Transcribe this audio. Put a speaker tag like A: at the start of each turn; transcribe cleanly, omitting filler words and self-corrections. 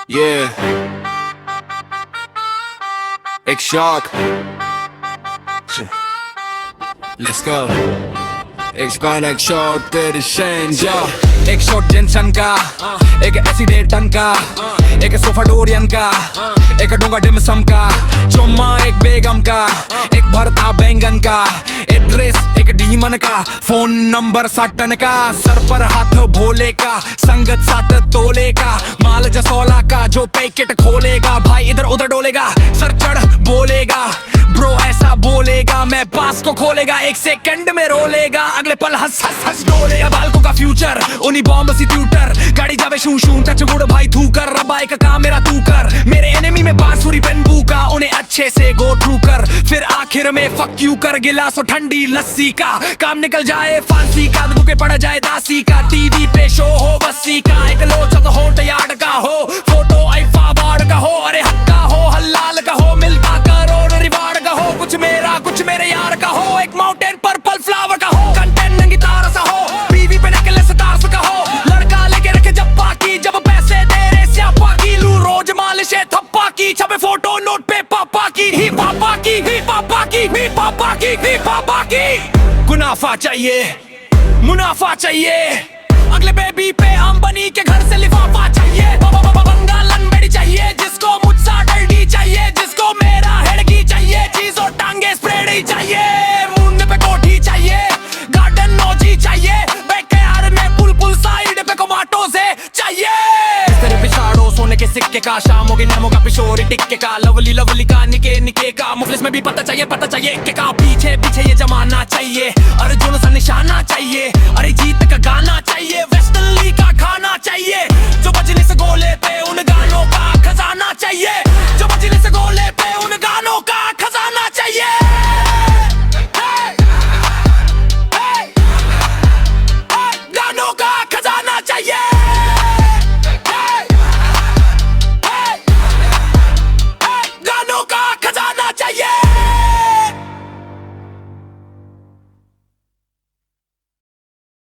A: Yeah. Ik shock. Let's go. Ik kan एक shot तेरे Shane जा। एक शॉट जेंसन का, एक एसिडेट टन का, एक सोफा डोरियन का, एक डोंगा डिमसम का, चुम्मा एक बेगम का, एक भरता बैंगन का, एड्रेस एक डीमन का, फोन नंबर सटन का, सर पर हाथ भोले का, संगत 7 तोले का, माल जसौला का, जो पैकेट खोलेगा भाई इधर उधर डोलेगा, सर चढ़ बोलेगा ब्रो ऐसा बोलेगा, मैं पास को खोलेगा, 1 सेकंड में रोलेगा, अगले पल हंस हंस हंस डोलेगा, बालकों का फ्यूचर उन्हीं बॉम्ब सी ट्यूटर, गाड़ी जावे शू शू टच गुड़ भाई थू कर, रब्बा एक काम मेरा तू कर, मेरे एनिमी में बांसुरी बेनबू का, उन्हें अच्छे से गो थ्रू कर, फिर आखिर में फक यू कर, गिलास और ठंडी लस्सी का, काम निकल जाए फांसी का, बुके पड़ जाए दासी का, टीवी पे शो हो बस्सी का, एक लोचक हो तैयार का हो, फोटो आईफा बाड़ का हो, अरे हक्का हो हलाल का हो, मिलता करोड़ रिवार्ड का हो, कुछ मेरा कुछ मेरे यार का हो, एक माउंटेन पर्पल फ्लावर का हो, कंटेंट नंगी तार सा हो, बीवी पे नेकलेस तार का हो, लड़का लेके रखे जप्पा की, जब पैसे दे रे स्यापा की, लू रोज मालिश है थप्पा की, छपे फोटो नोट पे पापा की, ही पापा की, ही पापा की, ही पापा की, ही पापा की, मुनाफा चाहिए मुनाफा चाहिए, अगले बेबी पे अंबानी के घर से लिफाफा चाहिए, बंगालन बेड़ी चाहिए, जिसको मुझसा डल्डी चाहिए, जिसको मेरा हेडगी चाहिए, चीज और टांगे स्प्रेड ही चाहिए, मुंडे पे कोठी चाहिए, गार्डन नोजी चाहिए, बैकयार्ड में पुल साइड पे कोमाटो से चाहिए, तेरे पिछाड़ो सोने के सिक्के का, शाम होगी नामों का पिशोरी टिक्के का, लवली लवली का निके निके का, मुफलिस में भी पता चाहिए के का, पीछे पीछे ये जमाना चाहिए, अर्जुन सा निशाना चाहिए, अरे जीत का गाना चाहिए, वेस्टर्न लीग का